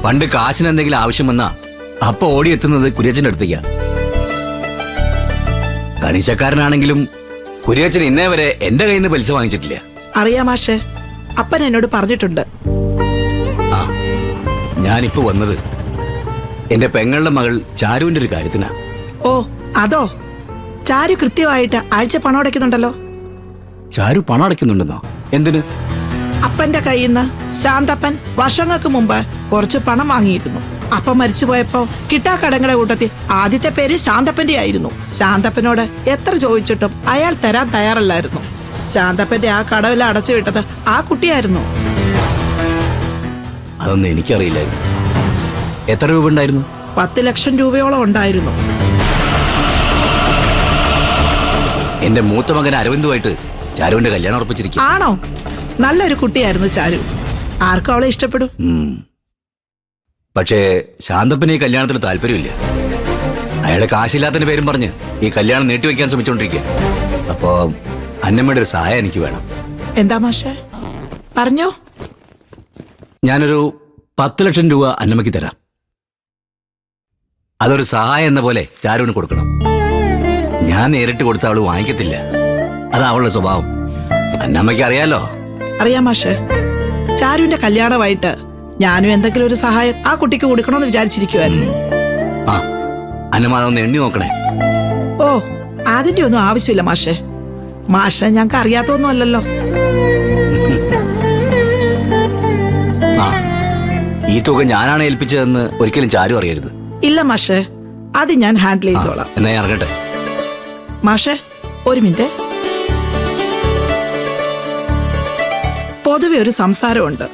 പണ്ട് കാശിന് എന്തെങ്കിലും ആവശ്യം വന്നാ അപ്പൊ ഓടിയെത്തുന്നത് കുര്യച്ചന്റെ അടുത്തേക്കാ. കണിശക്കാരനാണെങ്കിലും കുര്യച്ചൻ ഇന്നേ വരെ എന്റെ കയ്യിൽ നിന്ന് പലിശ വാങ്ങിച്ചിട്ടില്ല. അറിയാം മാഷേ, അപ്പൻ എന്നോട് പറഞ്ഞിട്ടുണ്ട്. ആ, ഞാനിപ്പോ വന്നത് എന്റെ പെങ്ങളുടെ മകൾ ചാരുവിന്റെ ഒരു കാര്യത്തിനാ. ഓ അതോ, ചാരു കൃത്യമായിട്ട് ആഴ്ച പണം അടയ്ക്കുന്നുണ്ടല്ലോ. ചാരു പണം അടയ്ക്കുന്നുണ്ടെന്നോ? എന്തിന്? അപ്പന്റെ കയ്യിൽ നിന്ന് ശാന്തപ്പൻ വർഷങ്ങൾക്ക് മുമ്പ് കുറച്ച് പണം വാങ്ങിയിരുന്നു. അപ്പം മരിച്ചുപോയപ്പോ കിട്ടാക്കടങ്ങളുടെ കൂട്ടത്തിൽ ആദ്യത്തെ പേര് ശാന്തപ്പന്റെ ആയിരുന്നു. ശാന്തപ്പനോട് എത്ര ചോദിച്ചിട്ടും അയാൾ തരാൻ തയ്യാറല്ലായിരുന്നു. ശാന്തപ്പന്റെ ആ കടവില അടച്ചു വിട്ടത് ആ കുട്ടിയായിരുന്നു. അതൊന്നും എനിക്കറിയില്ലായിരുന്നു. എത്ര രൂപ ഉണ്ടായിരുന്നു? 10 ലക്ഷം രൂപയോളം ഉണ്ടായിരുന്നു. എന്റെ മൂത്ത മകൻ അരവിന്ദുമായിട്ട് ചാരുവിന്റെ കല്യാണം ഉറപ്പിച്ചിരിക്കും. ആണോ? നല്ലൊരു കുട്ടിയായിരുന്നു ചാരു. ആർക്കും അവളെ ഇഷ്ടപ്പെടും. പക്ഷേ ശാന്തപ്പന് ഈ കല്യാണത്തിന് താല്പര്യമില്ല. അയാളെ കാശില്ലാത്തതിന്റെ പേരും പറഞ്ഞ് ഈ കല്യാണം നീട്ടിവെക്കാൻ ശ്രമിച്ചോണ്ടിരിക്കുക. അപ്പോ അന്നമ്മയുടെ ഒരു സഹായം എനിക്ക് വേണം. എന്താ മാഷേ? പറഞ്ഞോ. ഞാനൊരു 10 ലക്ഷം രൂപ അന്നമ്മയ്ക്ക് തരാം. അതൊരു സഹായം എന്ന പോലെ ചാരുവിന് കൊടുക്കണം. ഞാൻ നേരിട്ട് കൊടുത്ത അവള് വാങ്ങിക്കത്തില്ല. അതാ അവളുടെ സ്വഭാവം. അന്നമ്മയ്ക്ക് അറിയാലോ. അറിയാം മാഷേ. ചാരുവിന്റെ കല്യാണമായിട്ട് ഞാനും എന്തെങ്കിലും ഒരു സഹായം ആ കുട്ടിക്ക് കൊടുക്കണമെന്ന് വിചാരിച്ചിരിക്കുവായിരുന്നു. ആ, അന്നമ്മ അതൊന്ന് എണ്ണി നോക്കണേ. ഓ, അതിന്റെ ഒന്നും ആവശ്യമില്ല മാഷേ. മാഷെ ഞങ്ങൾക്ക് അറിയാത്തൊന്നും അല്ലല്ലോ. ആ, ഈ തുക ഞാനാണ് ഏൽപ്പിച്ചതെന്ന് ഒരിക്കലും ചാരു അറിയരുത്. ഇല്ല മാഷേ, അത് ഞാൻ ഹാൻഡിൽ ചെയ്തോളാം. എന്നാ ഞാൻ ഇറങ്ങട്ടെ. മാഷേ, ഒരു മിനിറ്റ്. പൊതുവെ ഒരു സംസാരമുണ്ട്,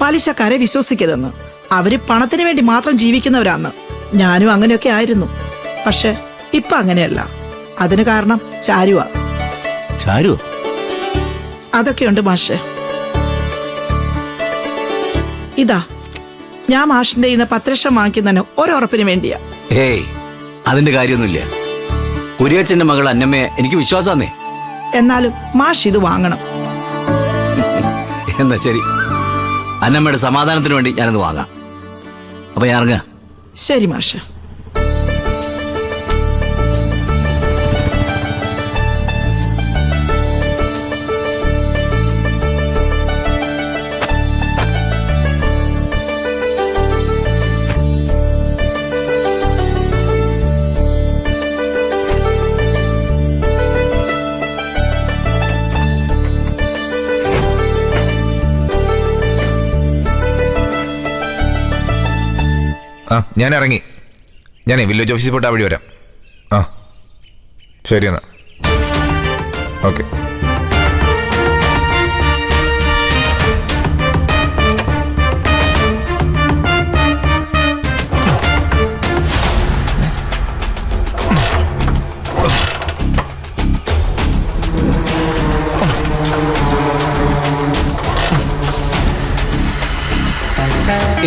പലിശക്കാരെ വിശ്വസിക്കരുതെന്ന്. അവര് പണത്തിന് വേണ്ടി മാത്രം ജീവിക്കുന്നവരാന്ന്. ഞാനും അങ്ങനെയൊക്കെ ആയിരുന്നു. പക്ഷെ ഇപ്പൊ അങ്ങനെയല്ല. അതിന് കാരണം ചാരുവാ. ചാരു? അതൊക്കെയുണ്ട് മാഷേ. ഇതാ, ഞാൻ മാഷിന്റെ ഇന്ന് 10 ലക്ഷം വാങ്ങിക്കുന്നതിന് ഒരുറപ്പിന് വേണ്ടിയാ. ഏയ്, അതിന്റെ കാര്യമൊന്നുമില്ല. കുര്യച്ചന്റെ മകൾ അന്നമ്മയെ എനിക്ക് വിശ്വാസാന്നേ. എന്നാലും മാഷ് ഇത് വാങ്ങണം. എന്നാ ശരി, അന്നമ്മയുടെ സമാധാനത്തിന് വേണ്ടി ഞാനത് വാങ്ങാം. അപ്പൊ ഞാൻ ഇറങ്ങാം. ശരി മാഷ്. ആ, ഞാൻ ഇറങ്ങി. ഞാനേ വില്ലേജ് ഓഫീസിൽ പോയിട്ട് ആ വഴി വരാം. ആ ശരി എന്നാ. ഓക്കെ.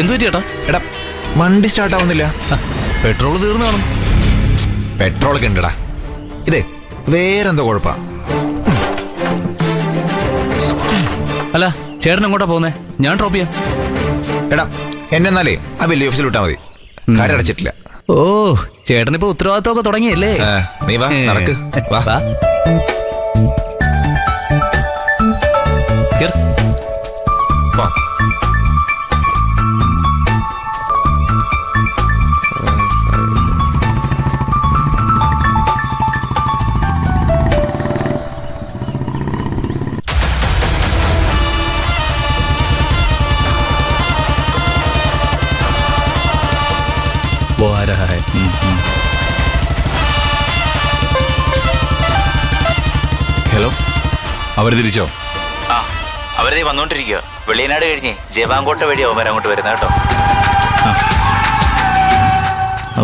എന്തു പറ്റി ചേട്ടാ? എടാ, വണ്ടി സ്റ്റാർട്ട് ആവുന്നില്ല. പെട്രോൾ തീർന്നു കാണും. പെട്രോളൊക്കെ ഉണ്ടടാ. ഇതേ വേറെന്തോ കുഴപ്പാ. അല്ല, ചേട്ടൻ എങ്ങോട്ടാ പോകുന്നേ? ഞാൻ ഡ്രോപ്പ് ചെയ്യാം. എടാ, എന്നെ എന്നാലേ ആ വില്ലേജ് ഓഫീസിൽ വിട്ടാൽ മതി. കാര്യം അടച്ചിട്ടില്ല. ഓ, ചേട്ടനിപ്പോ ഉത്തരവാദിത്തമൊക്കെ തുടങ്ങിയല്ലേ? നീ വാ, നടക്ക് വാ. വാ. ഹലോ, അവര് തിരിച്ചോ? ആ, അവരതേ വന്നോണ്ടിരിക്കുക. വെളിയനാട് കഴിഞ്ഞ് ജവാങ്കോട്ട വഴിയാവും അവരങ്ങോട്ട് വരുന്നത് കേട്ടോ.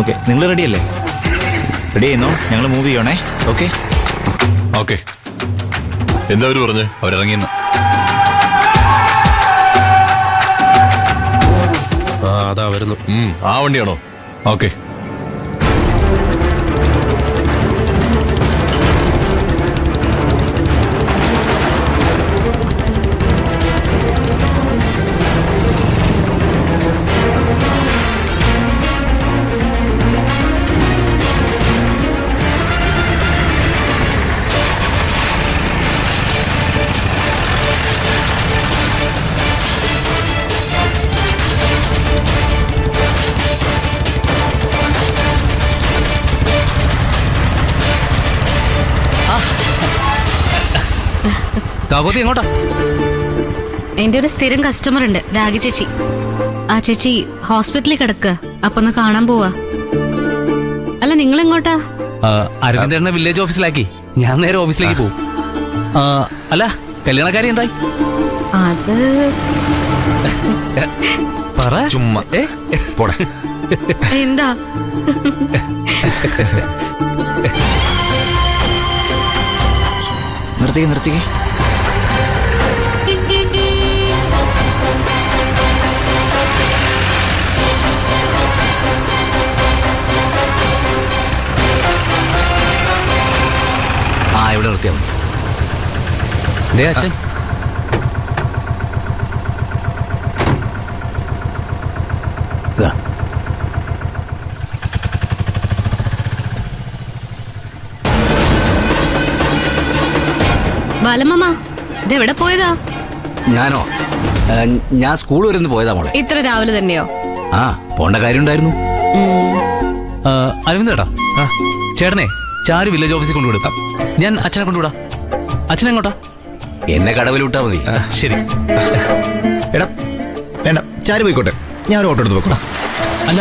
ഓക്കെ, നിങ്ങൾ റെഡിയല്ലേ? റെഡി ചെയ്യുന്നോ? ഞങ്ങൾ മൂവ് ചെയ്യണേ. Okay okay. എന്താ അവര് പറഞ്ഞ്? അവരിറങ്ങിയെന്ന്. അതാ വരുന്നു. ആ വണ്ടിയാണോ? ഓക്കെ. കാക്കോത്തി എങ്ങോട്ടാ? എന്റെ ഒരു സ്ഥിരം കസ്റ്റമർ ഉണ്ട്, രാഗി ചേച്ചി. ആ ചേച്ചി ഹോസ്പിറ്റലിൽ കിടക്കുക, അപ്പൊ ഒന്ന് കാണാൻ പോവാ. അല്ല, നിങ്ങൾ എങ്ങോട്ടാ? അരവിന്ദനെ വില്ലേജ് ഓഫീസിലാക്കി ഞാൻ നേരെ ഓഫീസിലേക്ക് പോകും. അല്ല, കല്യാണക്കാരി എന്തായി? അത് പറ. ചുമ്മാ പോടെ. എന്താ? നിർത്തിക്കേ. ഇവിടെ നിർത്തിയാ മതി. ദേ അച്ഛൻ. ബാലമ്മ, ഇതെവിടെ പോയതാ? ഞാനോ? ഞാൻ സ്കൂൾ വരെ ഒന്ന് പോയതാ മോളെ. ഇത്ര രാവിലെ തന്നെയോ? ആ, പോണ്ട കാര്യം ഉണ്ടായിരുന്നു. അരവിന്ദ് ചേട്ടാ, ചേട്ടനെ ചാരു വില്ലേജ് ഓഫീസിൽ കൊണ്ടുവിടും. ഞാൻ അച്ഛനെ കൊണ്ടുവിടാം. അച്ഛനെങ്ങോട്ടാ? എന്നെ കടവിൽ വിട്ടാ മതി. ശരി. എടാ വേണ്ട, ചാരു പോയിക്കോട്ടെ, ഞാൻ ഒരു ഓട്ടോ എടുത്ത് പോയിക്കോട്ടെ. അല്ല,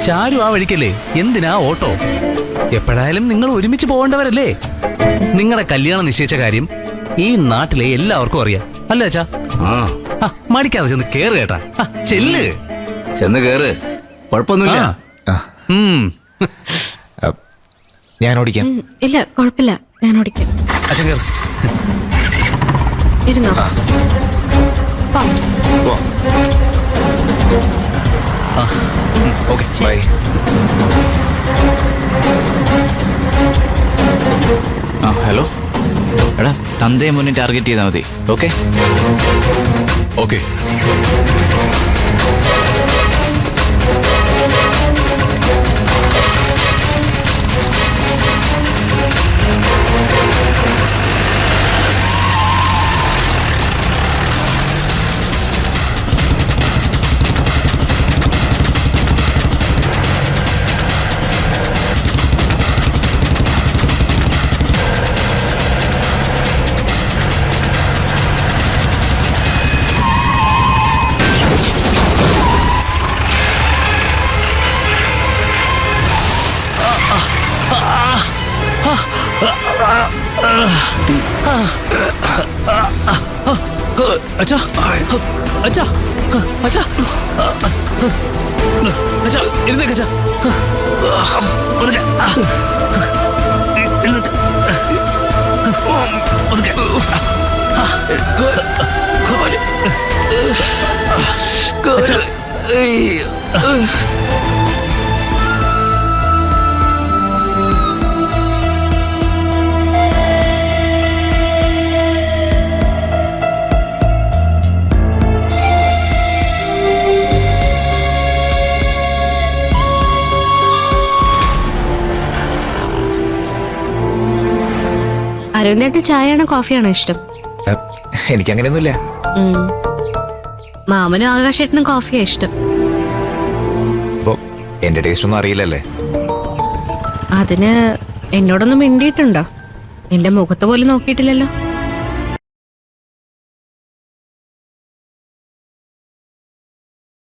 ചാരു ആ വഴിക്കല്ലേ, എന്തിനാ ഓട്ടോ? എപ്പോഴായാലും നിങ്ങൾ ഒരുമിച്ച് പോകേണ്ടവരല്ലേ? നിങ്ങളുടെ കല്യാണം നിശ്ചയിച്ച കാര്യം ഈ നാട്ടിലെ എല്ലാവർക്കും അറിയാം, അല്ലേ അച്ഛാ? മടിക്കാതെ ചെന്ന് കേറ് കേട്ടാ. ചെല്ല്, ചെന്ന് കേറ്, കുഴപ്പമൊന്നുമില്ല. ഞാൻ ഓടിക്കാം. ഇല്ല, കുഴപ്പമില്ല, ഞാൻ ഓടിക്കാം. അച്ഛൻ കേറ്. ഇരുന്നോ? Okay, bye. ഹലോ. എടാ, തന്തയെ മുന്നേ ടാർഗറ്റ് ചെയ്താൽ മതി. Okay okay. അച്ഛാ, അച്ഛാ, അച്ഛാ, അച്ഛാ, എഴുന്നേക്ക് അച്ഛാ. അരവിന്ദേട്ട് ചായയാണോ കോഫിയാണോ ഇഷ്ടം? എനിക്കങ്ങനെയൊന്നുമില്ല. മാമനും ആകാശേട്ടനും കോഫിയാ ഇഷ്ടം. അപ്പൊ എന്റെ ടേസ്റ്റ് ഒന്നും അറിയില്ലല്ലേ? അതിന് എന്നോടൊന്നും മിണ്ടിയിട്ടുണ്ടോ? എന്റെ മുഖത്ത് പോലും നോക്കിയിട്ടില്ലല്ലോ.